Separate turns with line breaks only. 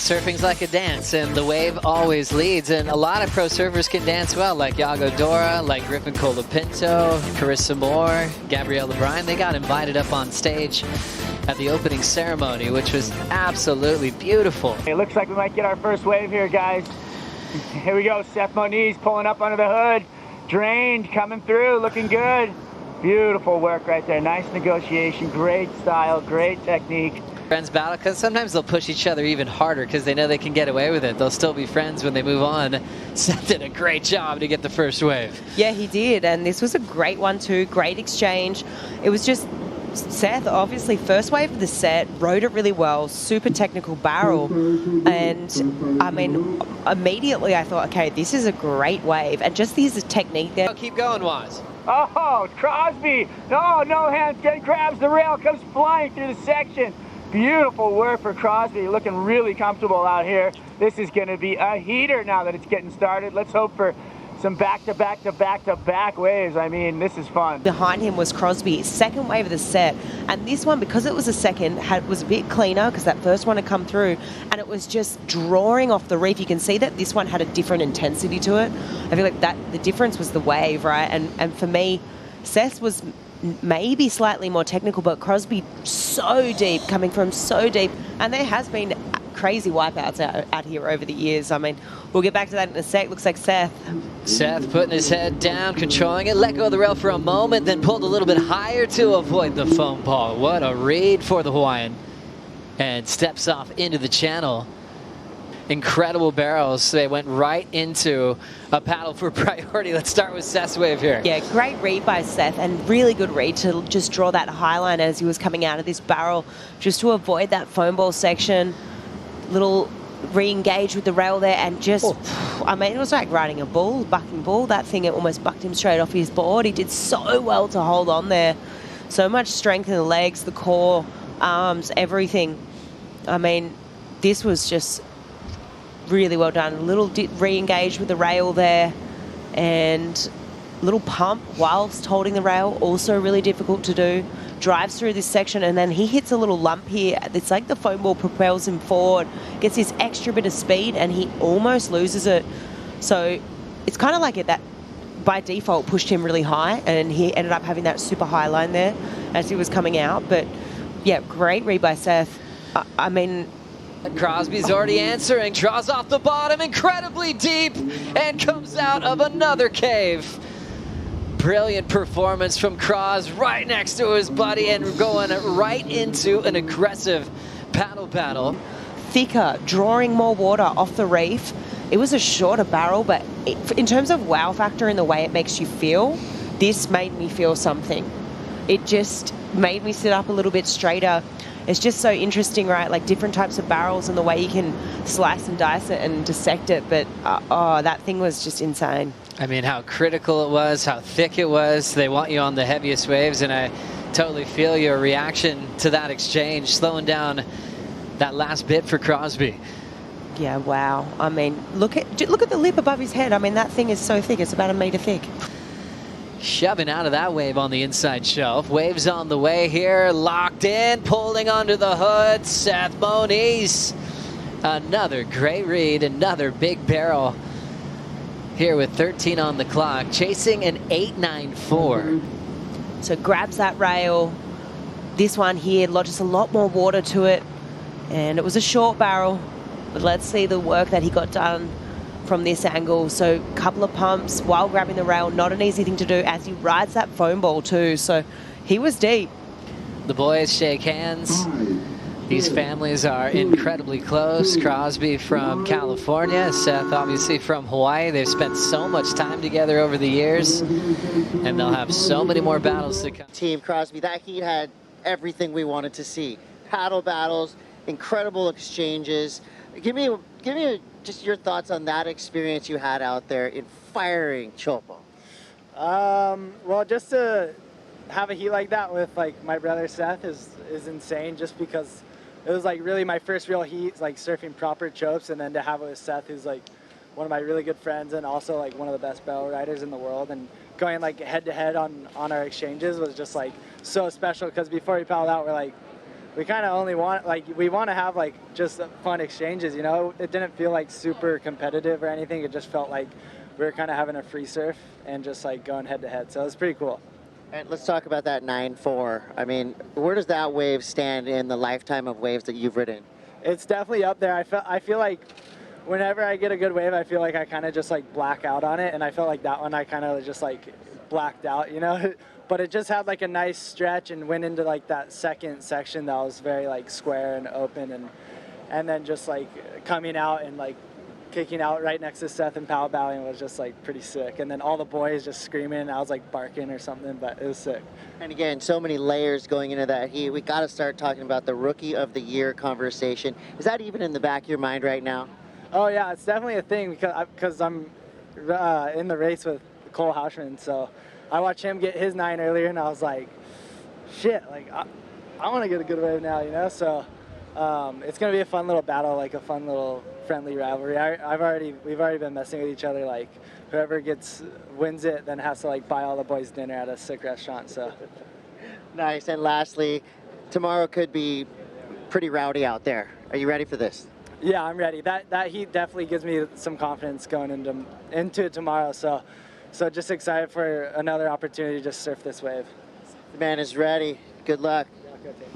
Surfing's like a dance, and the wave always leads. And a lot of pro surfers can dance well, like Yago Dora, like Griffin Colapinto, Carissa Moore, Gabrielle O'Brien. They got invited up on stage at the opening ceremony, which was absolutely beautiful.
It looks like we might get our first wave here, guys. Here we go, Seth Moniz pulling up under the hood. Drained, coming through, looking good. Beautiful work right there. Nice negotiation, great style, great technique.
Friends battle, because sometimes they'll push each other even harder because they know they can get away with it. They'll still be friends when they move on. Seth did a great job to get the first wave.
Yeah, he did, and this was a great one too. Great exchange. It was just Seth, obviously, first wave of the set, rode it really well, super technical barrel, and I mean, immediately I thought, okay, this is a great wave, and just his technique there.
Oh, keep going, Waz.
Oh, Crosby, no hands, grabs the rail, comes flying through the section. Beautiful work for Crosby, looking really comfortable out here. This is going to be a heater now that it's getting started. Let's hope for some back-to-back waves. I mean, this is fun.
Behind him was Crosby, second wave of the set, and this one, because it was a second, was a bit cleaner because that first one had come through, and it was just drawing off the reef. You can see that this one had a different intensity to it. I feel like that the difference was the wave, right? And for me, Seth was maybe slightly more technical, but Crosby so deep, coming from so deep, and there has been crazy wipeouts out here over the years. I mean, we'll get back to that in a sec. Looks like Seth
putting his head down, controlling it, let go of the rail for a moment, then pulled a little bit higher to avoid the foam ball. What a read for the Hawaiian. And steps off into the channel. Incredible barrels. They went right into a paddle for priority. Let's start with Seth's wave here.
Yeah, great read by Seth, and really good read to just draw that high line as he was coming out of this barrel, just to avoid that foam ball section. Little re-engage with the rail there, and just, I mean, it was like riding a bull, bucking bull. That thing, it almost bucked him straight off his board. He did so well to hold on there. So much strength in the legs, the core, arms, everything. I mean, this was just really well done. A little re-engage with the rail there, and little pump whilst holding the rail, also really difficult to do. Drives through this section, and then he hits a little lump here. It's like the foam ball propels him forward, gets this extra bit of speed, and he almost loses it. So it's kind of like that by default pushed him really high, and he ended up having that super high line there as he was coming out. But yeah, great read by Seth. I mean,
Crosby's already answering, draws off the bottom incredibly deep, and comes out of another cave. Brilliant performance from Cros, right next to his buddy, and going right into an aggressive paddle battle.
Thicker, drawing more water off the reef. It was a shorter barrel, but in terms of wow factor and the way it makes you feel, this made me feel something. It just made me sit up a little bit straighter. It's just so interesting, right? Like different types of barrels and the way you can slice and dice it and dissect it. But that thing was just insane.
I mean, how critical it was, how thick it was. They want you on the heaviest waves, and I totally feel your reaction to that exchange, slowing down that last bit for Crosby.
Yeah, wow. I mean, look at the lip above his head. I mean, that thing is so thick. It's about 1 meter thick.
Shoving out of that wave on the inside shelf. Waves on the way here, locked in, pulling under the hood. Seth Moniz. Another great read, another big barrel here with 13 on the clock, chasing an 8.94.
So grabs that rail. This one here lodges a lot more water to it, and it was a short barrel, but let's see the work that he got done from this angle. So a couple of pumps while grabbing the rail, not an easy thing to do as he rides that foam ball too. So he was deep.
The boys shake hands. These families are incredibly close. Crosby from California, Seth obviously from Hawaii. They've spent so much time together over the years, and they'll have so many more battles to come.
Team Crosby, that heat had everything we wanted to see. Paddle battles, incredible exchanges. Give me just your thoughts on that experience you had out there in firing Teahupo'o.
Well, just to have a heat like that with like my brother Seth is insane, just because it was like really my first real heat, like surfing proper chopes, and then to have it with Seth, who's like one of my really good friends and also like one of the best barrel riders in the world, and going like head to head on our exchanges was just like so special, because before we paddled out, we're like we kind of only want, like, we want to have like just fun exchanges, you know. It didn't feel like super competitive or anything. It just felt like we were kind of having a free surf and just like going head to head. So it was pretty cool.
And let's talk about that 9.4. I mean, where does that wave stand in the lifetime of waves that you've ridden?
It's definitely up there. I feel like whenever I get a good wave, I feel like I kind of just like black out on it. And I felt like that one I kind of just like blacked out, you know. But it just had like a nice stretch and went into like that second section that was very like square and open, and then just like coming out and like kicking out right next to Seth and pow bowing was just like pretty sick. And then all the boys just screaming. I was like barking or something, but it was sick.
And again, so many layers going into that heat. We got to start talking about the Rookie of the Year conversation. Is that even in the back of your mind right now?
Oh yeah, it's definitely a thing because I'm in the race with Cole Hauschman, so I watched him get his 9 earlier, and I was like, shit, like I want to get a good wave now, you know. So it's gonna be a fun little battle, like a fun little friendly rivalry. We've already been messing with each other. Like whoever wins it, then has to like buy all the boys dinner at a sick restaurant. So
nice. And lastly, tomorrow could be pretty rowdy out there. Are you ready for this?
Yeah, I'm ready. That heat definitely gives me some confidence going into it tomorrow. So just excited for another opportunity to just surf this wave.
The man is ready. Good luck.
Yeah, go team.